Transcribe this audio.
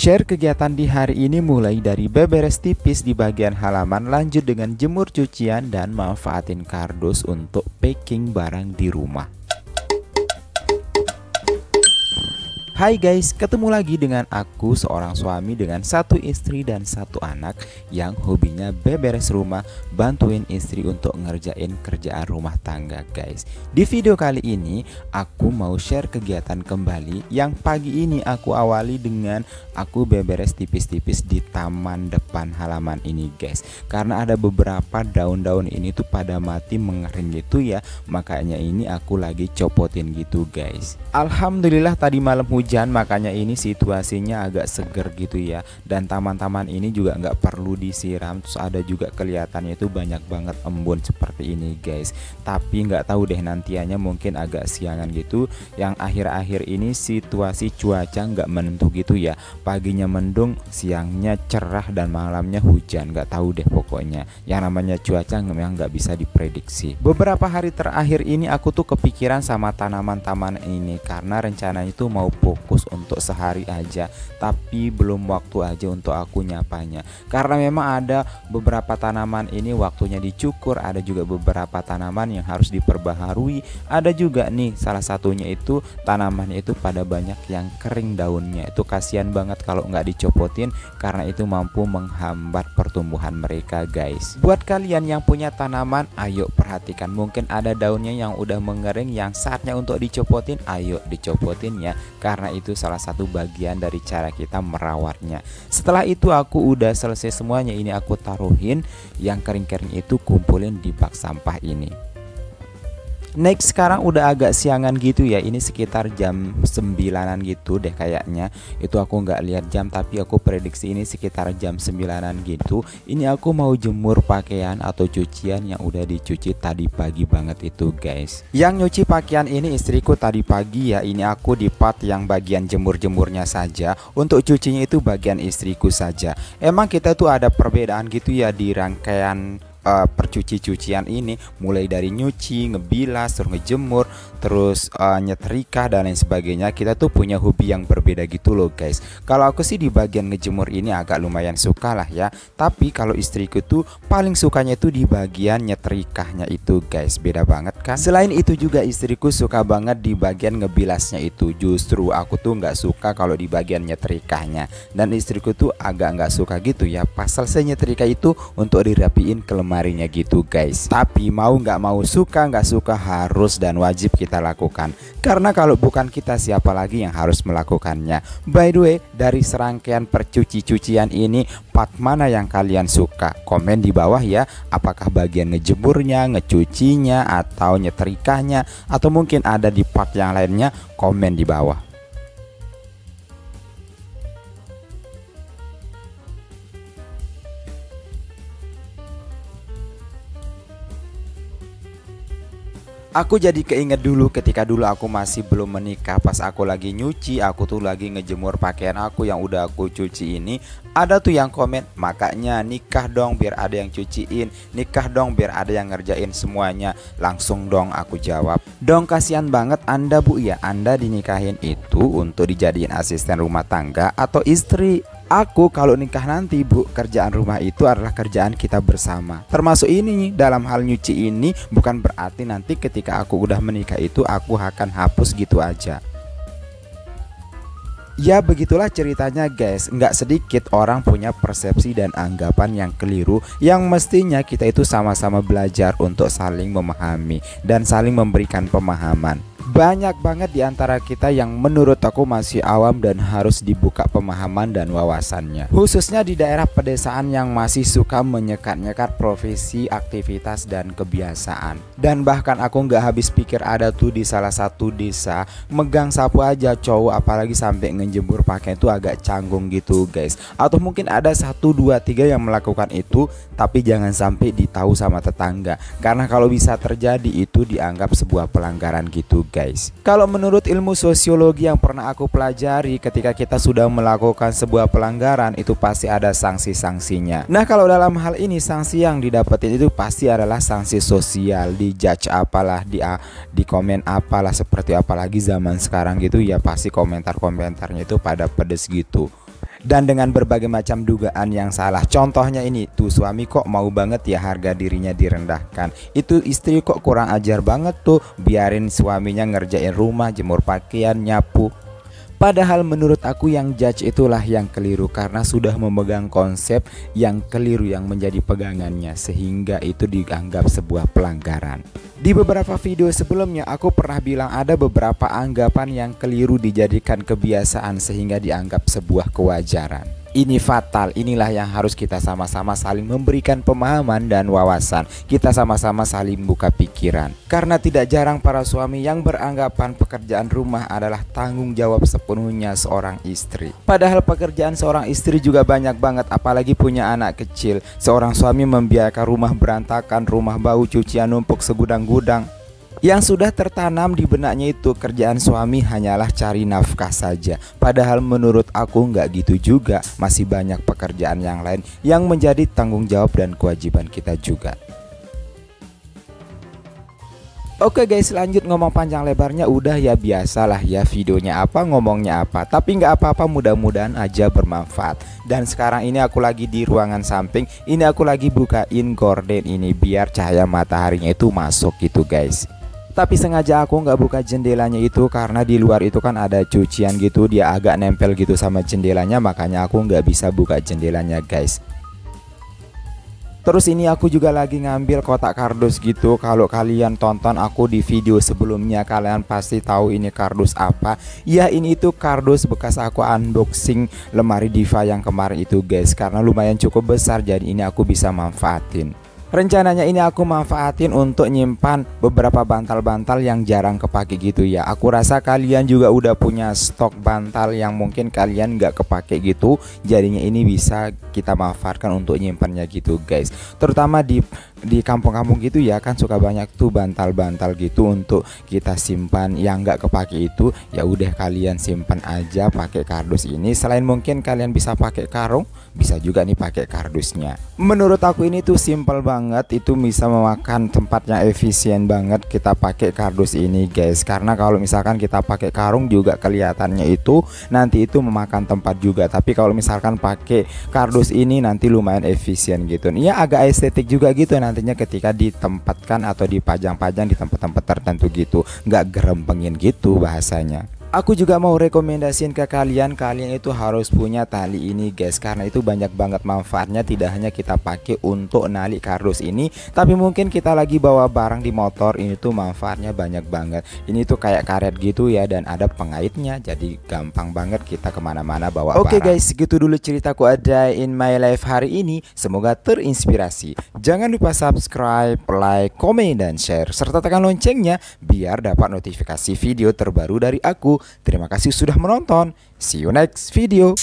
share kegiatan di hari ini mulai dari beberes tipis di bagian halaman, lanjut dengan jemur cucian dan manfaatin kardus untuk packing barang di rumah. Hai guys, ketemu lagi dengan aku, seorang suami dengan satu istri dan satu anak yang hobinya beberes rumah, bantuin istri untuk ngerjain kerjaan rumah tangga guys. Di video kali ini aku mau share kegiatan kembali yang pagi ini aku awali dengan aku beberes tipis-tipis di taman depan halaman ini guys. Karena ada beberapa daun-daun ini tuh pada mati mengering gitu ya, makanya ini aku lagi copotin gitu guys. Alhamdulillah tadi malam hujan, makanya ini situasinya agak seger gitu ya. Dan taman-taman ini juga nggak perlu disiram. Terus ada juga kelihatannya itu banyak banget embun seperti ini guys. Tapi nggak tahu deh nantiannya, mungkin agak siangan gitu. Yang akhir-akhir ini situasi cuaca nggak menentu gitu ya. Paginya mendung, siangnya cerah, dan malamnya hujan. Nggak tahu deh pokoknya. Yang namanya cuaca memang nggak bisa diprediksi. Beberapa hari terakhir ini aku tuh kepikiran sama tanaman-taman ini, karena rencananya itu mau fokus untuk sehari aja, tapi belum waktu aja untuk aku nyapanya. Karena memang ada beberapa tanaman ini waktunya dicukur, ada juga beberapa tanaman yang harus diperbaharui, ada juga nih salah satunya itu tanamannya itu pada banyak yang kering daunnya. Itu kasihan banget kalau nggak dicopotin, karena itu mampu menghambat pertumbuhan mereka guys. Buat kalian yang punya tanaman, ayo perhatikan, mungkin ada daunnya yang udah mengering yang saatnya untuk dicopotin, ayo dicopotin ya, karena itu salah satu bagian dari cara kita merawatnya. Setelah itu aku udah selesai semuanya, ini aku taruhin, yang kering-kering itu kumpulin di bak sampah ini. Next, sekarang udah agak siangan gitu ya, ini sekitar jam 9-an gitu deh kayaknya. Itu aku nggak lihat jam, tapi aku prediksi ini sekitar jam 9-an gitu. Ini aku mau jemur pakaian atau cucian yang udah dicuci tadi pagi banget itu guys. Yang nyuci pakaian ini istriku tadi pagi ya, ini aku di part yang bagian jemur-jemurnya saja. Untuk cucinya itu bagian istriku saja. Emang kita tuh ada perbedaan gitu ya di rangkaian percuci-cucian ini, mulai dari nyuci, ngebilas, terus ngejemur, terus nyetrika dan lain sebagainya. Kita tuh punya hobi yang berbeda gitu loh guys. Kalau aku sih di bagian ngejemur ini agak lumayan suka lah ya, tapi kalau istriku tuh paling sukanya itu di bagian nyetrikahnya itu guys. Beda banget kan. Selain itu juga istriku suka banget di bagian ngebilasnya itu. Justru aku tuh nggak suka kalau di bagian nyetrikahnya, dan istriku tuh agak nggak suka gitu ya pas selesai nyetrika itu untuk dirapiin ke lemarinya gitu guys. Tapi mau nggak mau, suka nggak suka, harus dan wajib kita lakukan, karena kalau bukan kita siapa lagi yang harus melakukannya. By the way, dari serangkaian percuci-cucian ini, part mana yang kalian suka? Komen di bawah ya, apakah bagian ngejemurnya, ngecucinya, atau nyetrikanya, atau mungkin ada di part yang lainnya. Komen di bawah. Aku jadi keinget dulu ketika dulu aku masih belum menikah. Pas aku lagi nyuci, aku tuh lagi ngejemur pakaian aku yang udah aku cuci ini, ada tuh yang komen, makanya nikah dong biar ada yang cuciin, nikah dong biar ada yang ngerjain semuanya. Langsung dong aku jawab, dong kasihan banget Anda bu ya, Anda dinikahin itu untuk dijadiin asisten rumah tangga atau istri. Aku kalau nikah nanti bu, kerjaan rumah itu adalah kerjaan kita bersama. Termasuk ini dalam hal nyuci ini, bukan berarti nanti ketika aku udah menikah itu aku akan hapus gitu aja. Ya begitulah ceritanya guys. Nggak sedikit orang punya persepsi dan anggapan yang keliru, yang mestinya kita itu sama-sama belajar untuk saling memahami dan saling memberikan pemahaman. Banyak banget di antara kita yang menurut aku masih awam dan harus dibuka pemahaman dan wawasannya. Khususnya di daerah pedesaan yang masih suka menyekat-nyekat profesi, aktivitas, dan kebiasaan. Dan bahkan aku nggak habis pikir ada tuh di salah satu desa, megang sapu aja cowok, apalagi sampai ngejemur pakaian itu agak canggung gitu guys. Atau mungkin ada 1, 2, 3 yang melakukan itu, tapi jangan sampai ditahu sama tetangga, karena kalau bisa terjadi itu dianggap sebuah pelanggaran gitu guys. Kalau menurut ilmu sosiologi yang pernah aku pelajari, ketika kita sudah melakukan sebuah pelanggaran itu pasti ada sanksi-sanksinya. Nah kalau dalam hal ini sanksi yang didapetin itu pasti adalah sanksi sosial, di judge apalah, di komen apalah, seperti apalagi zaman sekarang gitu ya, pasti komentar-komentarnya itu pada pedes gitu. Dan dengan berbagai macam dugaan yang salah. Contohnya ini, tuh suami kok mau banget ya harga dirinya direndahkan. Itu istri kok kurang ajar banget tuh, biarin suaminya ngerjain rumah, jemur pakaian, nyapu. Padahal menurut aku yang judge itulah yang keliru, karena sudah memegang konsep yang keliru yang menjadi pegangannya, sehingga itu dianggap sebuah pelanggaran. Di beberapa video sebelumnya aku pernah bilang ada beberapa anggapan yang keliru dijadikan kebiasaan sehingga dianggap sebuah kewajaran. Ini fatal, inilah yang harus kita sama-sama saling memberikan pemahaman dan wawasan. Kita sama-sama saling buka pikiran. Karena tidak jarang para suami yang beranggapan pekerjaan rumah adalah tanggung jawab sepenuhnya seorang istri. Padahal pekerjaan seorang istri juga banyak banget, apalagi punya anak kecil. Seorang suami membiarkan rumah berantakan, rumah bau, cucian numpuk segudang-gudang. Yang sudah tertanam di benaknya itu kerjaan suami hanyalah cari nafkah saja. Padahal menurut aku nggak gitu juga. Masih banyak pekerjaan yang lain yang menjadi tanggung jawab dan kewajiban kita juga. Oke guys, lanjut ngomong panjang lebarnya udah ya, biasalah ya, videonya apa ngomongnya apa. Tapi nggak apa-apa, mudah-mudahan aja bermanfaat. Dan sekarang ini aku lagi di ruangan samping. Ini aku lagi bukain gorden ini biar cahaya mataharinya itu masuk gitu guys. Tapi sengaja aku nggak buka jendelanya itu karena di luar itu kan ada cucian gitu, dia agak nempel gitu sama jendelanya, makanya aku nggak bisa buka jendelanya guys. Terus ini aku juga lagi ngambil kotak kardus gitu. Kalau kalian tonton aku di video sebelumnya, kalian pasti tahu ini kardus apa. Ya ini itu kardus bekas aku unboxing lemari Diva yang kemarin itu guys, karena lumayan cukup besar, jadi ini aku bisa manfaatin. Rencananya ini aku manfaatin untuk nyimpan beberapa bantal-bantal yang jarang kepake gitu ya. Aku rasa kalian juga udah punya stok bantal yang mungkin kalian nggak kepake gitu. Jadinya ini bisa kita manfaatkan untuk nyimpannya gitu guys. Terutama di kampung-kampung gitu ya, kan suka banyak tuh bantal-bantal gitu untuk kita simpan yang nggak kepake itu. Ya udah kalian simpan aja pakai kardus ini. Selain mungkin kalian bisa pakai karung, bisa juga nih pakai kardusnya. Menurut aku ini tuh simple banget, itu bisa memakan tempatnya efisien banget kita pakai kardus ini guys. Karena kalau misalkan kita pakai karung juga kelihatannya itu nanti itu memakan tempat juga. Tapi kalau misalkan pakai kardus ini nanti lumayan efisien gitu. Ya agak estetik juga gitu nantinya ketika ditempatkan atau dipajang-pajang di tempat-tempat tertentu gitu, nggak gerempengin gitu bahasanya. Aku juga mau rekomendasiin ke kalian itu harus punya tali ini guys, karena itu banyak banget manfaatnya. Tidak hanya kita pakai untuk nali kardus ini, tapi mungkin kita lagi bawa barang di motor, ini tuh manfaatnya banyak banget. Ini tuh kayak karet gitu ya, dan ada pengaitnya, jadi gampang banget kita kemana-mana bawa barang. Oke guys, segitu dulu ceritaku ada in my life hari ini. Semoga terinspirasi. Jangan lupa subscribe, like, komen, dan share, serta tekan loncengnya biar dapat notifikasi video terbaru dari aku. Terima kasih sudah menonton. See you next video.